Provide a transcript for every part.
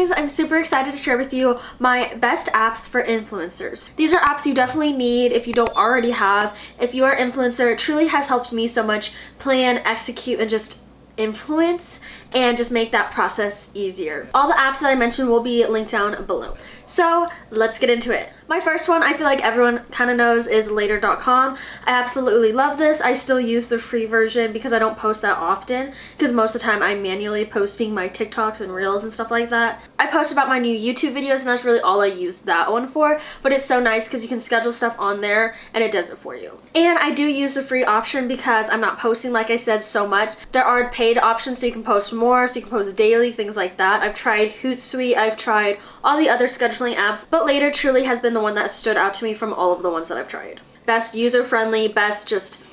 guys, I'm super excited to share with you my best apps for influencers. These are apps you definitely need if you don't already have. If you are an influencer, it truly has helped me so much plan, execute, and just influence and just make that process easier. All the apps that I mentioned will be linked down below. So let's get into it. My first one I feel like everyone kind of knows is later.com. I absolutely love this. I still use the free version because I don't post that often because most of the time I'm manually posting my TikToks and Reels and stuff like that. I post about my new YouTube videos and that's really all I use that one for, but it's so nice because you can schedule stuff on there and it does it for you. And I do use the free option because I'm not posting, like I said, so much. There are paid options so you can post more, so you can post daily, things like that. I've tried Hootsuite, I've tried all the other scheduling apps, but Later truly has been the one that stood out to me from all of the ones that I've tried. Best user-friendly, best just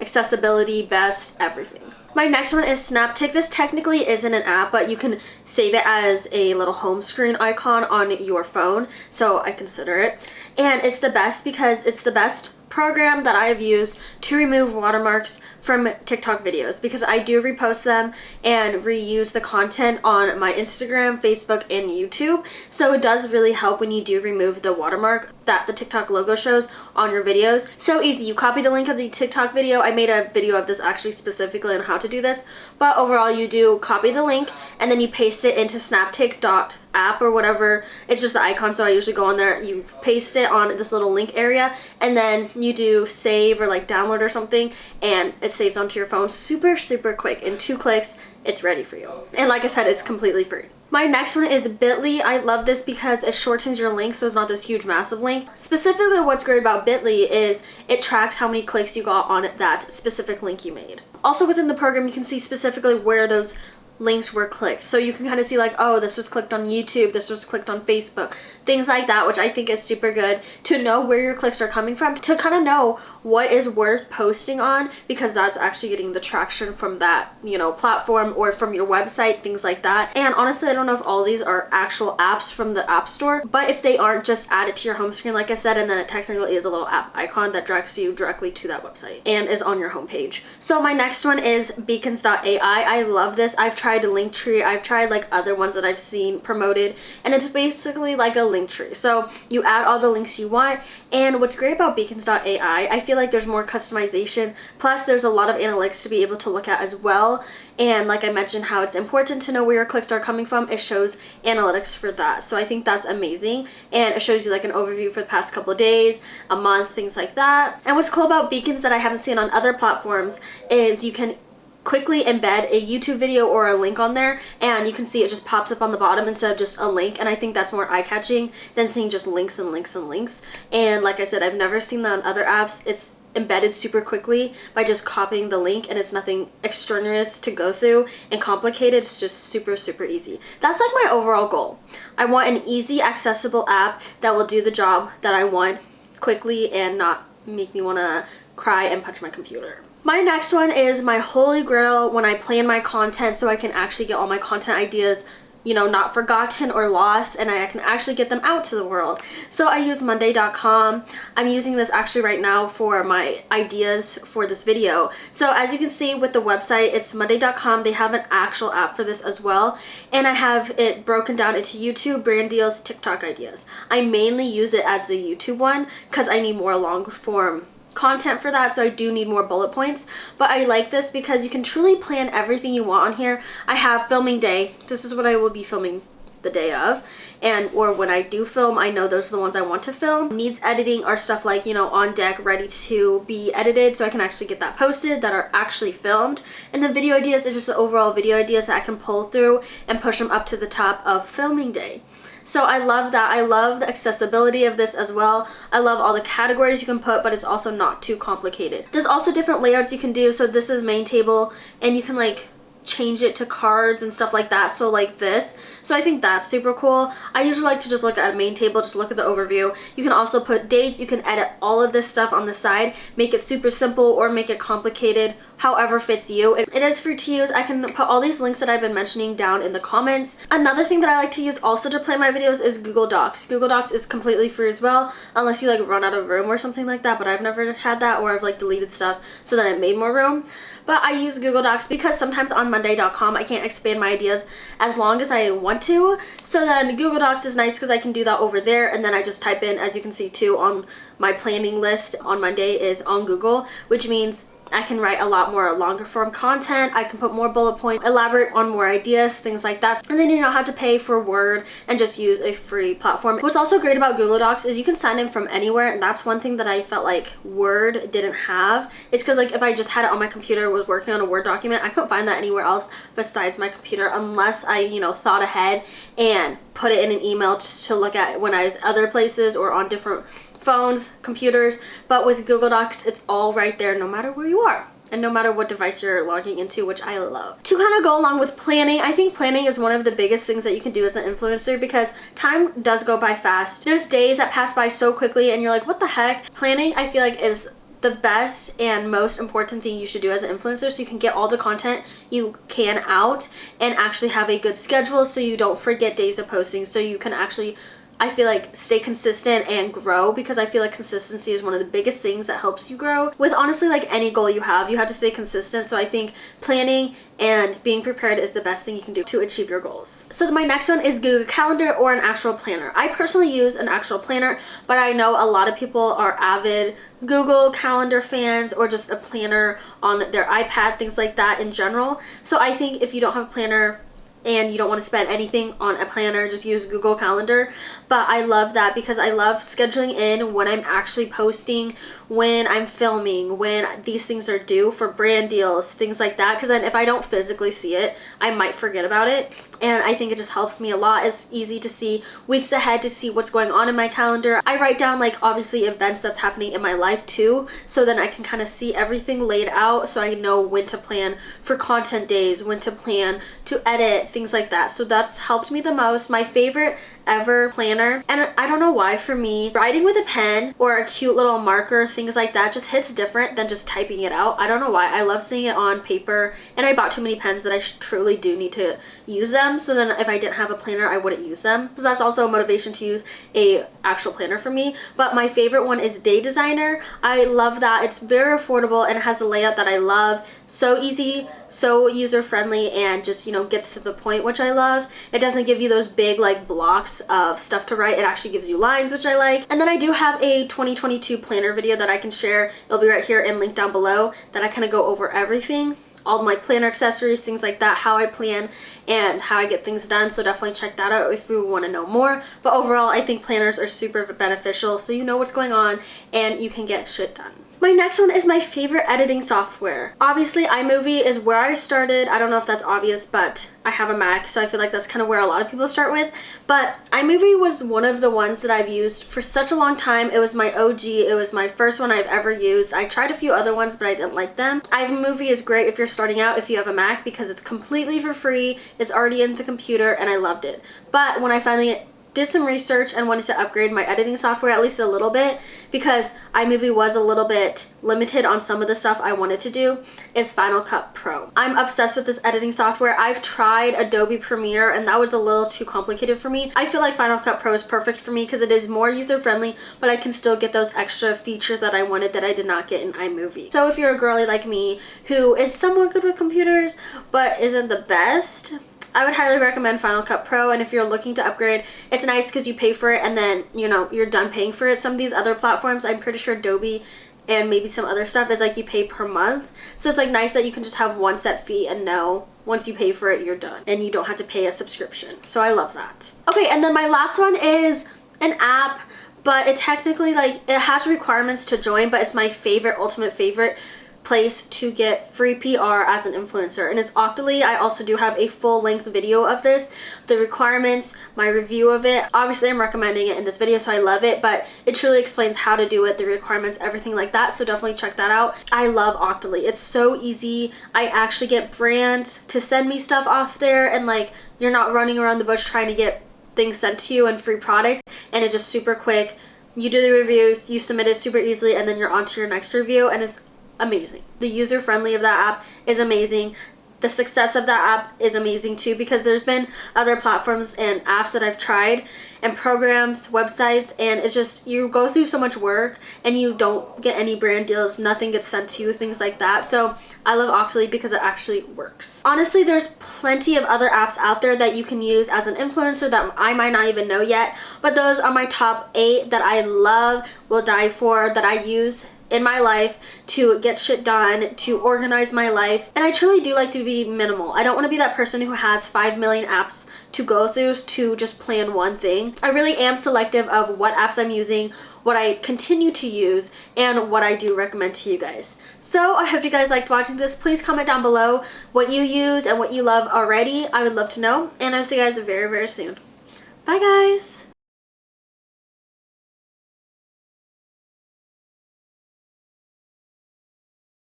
accessibility, best everything. My next one is SnapTick. This technically isn't an app, but you can save it as a little home screen icon on your phone, so I consider it. And it's the best because it's the best program that I have used to remove watermarks from TikTok videos because I do repost them and reuse the content on my Instagram, Facebook, and YouTube. So it does really help when you do remove the watermark that the TikTok logo shows on your videos. So easy. You copy the link of the TikTok video. I made a video of this actually specifically on how to do this, but overall you do copy the link and then you paste it into snaptick.app or whatever. It's just the icon, so I usually go on there, you paste it on this little link area, and then you do save or like download or something, and it saves onto your phone super quick. In 2 clicks it's ready for you, and like I said, it's completely free. My next one is Bitly. I love this because it shortens your link so it's not this huge massive link. Specifically what's great about Bitly is it tracks how many clicks you got on that specific link you made. Also within the program you can see specifically where those links were clicked, so you can kind of see like, oh, this was clicked on YouTube, this was clicked on Facebook, things like that, which I think is super good to know where your clicks are coming from, to kind of know what is worth posting on, because that's actually getting the traction from that, you know, platform or from your website, things like that. And honestly, I don't know if all these are actual apps from the App Store, but if they aren't, just add it to your home screen like I said, and then it technically is a little app icon that directs you directly to that website and is on your homepage. So my next one is beaconsai. I love this. I've tried Linktree, I've tried like other ones that I've seen promoted, and it's basically like a Linktree. So you add all the links you want, and what's great about beacons.ai, I feel like there's more customization, plus there's a lot of analytics to be able to look at as well. And like I mentioned, how it's important to know where your clicks are coming from, it shows analytics for that. So I think that's amazing, and it shows you like an overview for the past couple of days, a month, things like that. And what's cool about Beacons that I haven't seen on other platforms is you can quickly embed a YouTube video or a link on there, and you can see it just pops up on the bottom instead of just a link, and I think that's more eye-catching than seeing just links and links and links. And like I said, I've never seen that on other apps. It's embedded super quickly by just copying the link, and it's nothing extraneous to go through and complicated. It's just super easy. That's like my overall goal. I want an easy, accessible app that will do the job that I want quickly and not make me want to cry and punch my computer. My next one is my holy grail when I plan my content, so I can actually get all my content ideas, you know, not forgotten or lost, and I can actually get them out to the world. So I use monday.com. I'm using this actually right now for my ideas for this video. So as you can see with the website, it's monday.com. They have an actual app for this as well, and I have it broken down into YouTube, brand deals, TikTok ideas. I mainly use it as the YouTube one because I need more long form content for that, so I do need more bullet points, but I like this because you can truly plan everything you want on here. I have filming day. This is what I will be filming the day of, and or when I do film, I know those are the ones I want to film. Needs editing are stuff like, you know, on deck, ready to be edited, so I can actually get that posted, that are actually filmed. And the video ideas is just the overall video ideas that I can pull through and push them up to the top of filming day. So I love that. I love the accessibility of this as well. I love all the categories you can put, but it's also not too complicated. There's also different layouts you can do. So this is main table, and you can like change it to cards and stuff like that, so like this. So I think that's super cool. I usually like to just look at a main table, just look at the overview. You can also put dates, you can edit all of this stuff on the side, make it super simple or make it complicated, however fits you. It is free to use. I can put all these links that I've been mentioning down in the comments. Another thing that I like to use also to plan my videos is Google Docs. Google Docs is completely free as well, unless you like run out of room or something like that, but I've never had that, or I've like deleted stuff so that I made more room. but I use Google Docs because sometimes on mondaycom I can't expand my ideas as long as I want to. So then Google Docs is nice because I can do that over there, and then I just type in, as you can see too, on my planning list on Monday is on Google, which means I can write a lot more longer form content. I can put more bullet points, elaborate on more ideas, things like that. And then you don't have to pay for Word and just use a free platform. What's also great about Google Docs is you can sign in from anywhere, and that's one thing that I felt like Word didn't have. It's because like if I just had it on my computer, was working on a Word document, I couldn't find that anywhere else besides my computer unless I, thought ahead and put it in an email just to look at when I was other places or on different phones, computers. But with Google Docs, it's all right there no matter where you are and no matter what device you're logging into, which I love. To kind of go along with planning, I think planning is one of the biggest things that you can do as an influencer because time does go by fast. There's days that pass by so quickly and you're like, what the heck? Planning, I feel like, is the best and most important thing you should do as an influencer so you can get all the content you can out and actually have a good schedule so you don't forget days of posting, so you can actually, I feel like, stay consistent and grow, because I feel like consistency is one of the biggest things that helps you grow. With honestly like any goal you have to stay consistent. So I think planning and being prepared is the best thing you can do to achieve your goals. So my next one is Google Calendar or an actual planner. I personally use an actual planner, but I know a lot of people are avid Google Calendar fans or just a planner on their iPad, things like that in general. So I think if you don't have a planner and you don't want to spend anything on a planner, just use Google Calendar. But I love that because I love scheduling in when I'm actually posting, when I'm filming, when these things are due for brand deals, things like that. Because then if I don't physically see it, I might forget about it. And I think it just helps me a lot. It's easy to see weeks ahead, to see what's going on in my calendar. I write down like obviously events that's happening in my life too, so then I can kind of see everything laid out, so I know when to plan for content days, when to plan to edit, things like that. So that's helped me the most. My favorite ever planner, and I don't know why, for me, writing with a pen or a cute little marker, things like that, just hits different than just typing it out. I don't know why. I love seeing it on paper, and I bought too many pens that I truly do need to use them, so then if I didn't have a planner I wouldn't use them. So that's also a motivation to use a actual planner for me. But my favorite one is Day Designer. I love that. It's very affordable and it has the layout that I love. So easy, so user friendly, and just gets to the point, which I love. It doesn't give you those big like blocks of stuff to write. It actually gives you lines, which I like. And then I do have a 2022 planner video that I can share. It'll be right here and linked down below, that I kind of go over everything, all my planner accessories, things like that, how I plan and how I get things done. So definitely check that out if you want to know more. But overall, I think planners are super beneficial, so you know what's going on and you can get shit done. My next one is my favorite editing software. Obviously, iMovie is where I started. I don't know if that's obvious, but I have a Mac, so I feel like that's kind of where a lot of people start with. But iMovie was one of the ones that I've used for such a long time. It was my OG. It was my first one I've ever used. I tried a few other ones, but I didn't like them. iMovie is great if you're starting out, if you have a Mac, because it's completely for free. It's already in the computer, and I loved it. But when I finally did some research and wanted to upgrade my editing software at least a little bit, because iMovie was a little bit limited on some of the stuff I wanted to do, is Final Cut Pro. I'm obsessed with this editing software. I've tried Adobe Premiere and that was a little too complicated for me. I feel like Final Cut Pro is perfect for me because it is more user friendly, but I can still get those extra features that I wanted that I did not get in iMovie. So if you're a girly like me who is somewhat good with computers but isn't the best, I would highly recommend Final Cut Pro. And if you're looking to upgrade, it's nice because you pay for it and then you're done paying for it. Some of these other platforms, I'm pretty sure Adobe and maybe some other stuff, is like you pay per month. So it's like nice that you can just have one set fee and know once you pay for it, you're done and you don't have to pay a subscription. So I love that. Okay, and then my last one is an app, but it technically, like, it has requirements to join, but it's my favorite, ultimate favorite place to get free PR as an influencer, and it's Octoly. I also do have a full-length video of this, the requirements, my review of it. Obviously I'm recommending it in this video, so I love it, but it truly explains how to do it, the requirements, everything like that, so definitely check that out. I love Octoly. It's so easy. I actually get brands to send me stuff off there, and like, you're not running around the bush trying to get things sent to you and free products, and it's just super quick. You do the reviews, you submit it super easily, and then you're on to your next review, and it's amazing. The user friendly of that app is amazing. the success of that app is amazing too, because there's been other platforms and apps that I've tried and programs, websites, and it's just, you go through so much work and you don't get any brand deals, nothing gets sent to you, things like that. So I love Octoly because it actually works. Honestly, there's plenty of other apps out there that you can use as an influencer that I might not even know yet, but those are my top 8 that I love, will die for, that I use in my life to get shit done, to organize my life. And I truly do like to be minimal. I don't want to be that person who has 5 million apps to go through to just plan one thing. I really am selective of what apps I'm using, what I continue to use, and what I do recommend to you guys. So I hope you guys liked watching this. Please comment down below what you use and what you love already. I would love to know, and I'll see you guys very, very soon. Bye guys!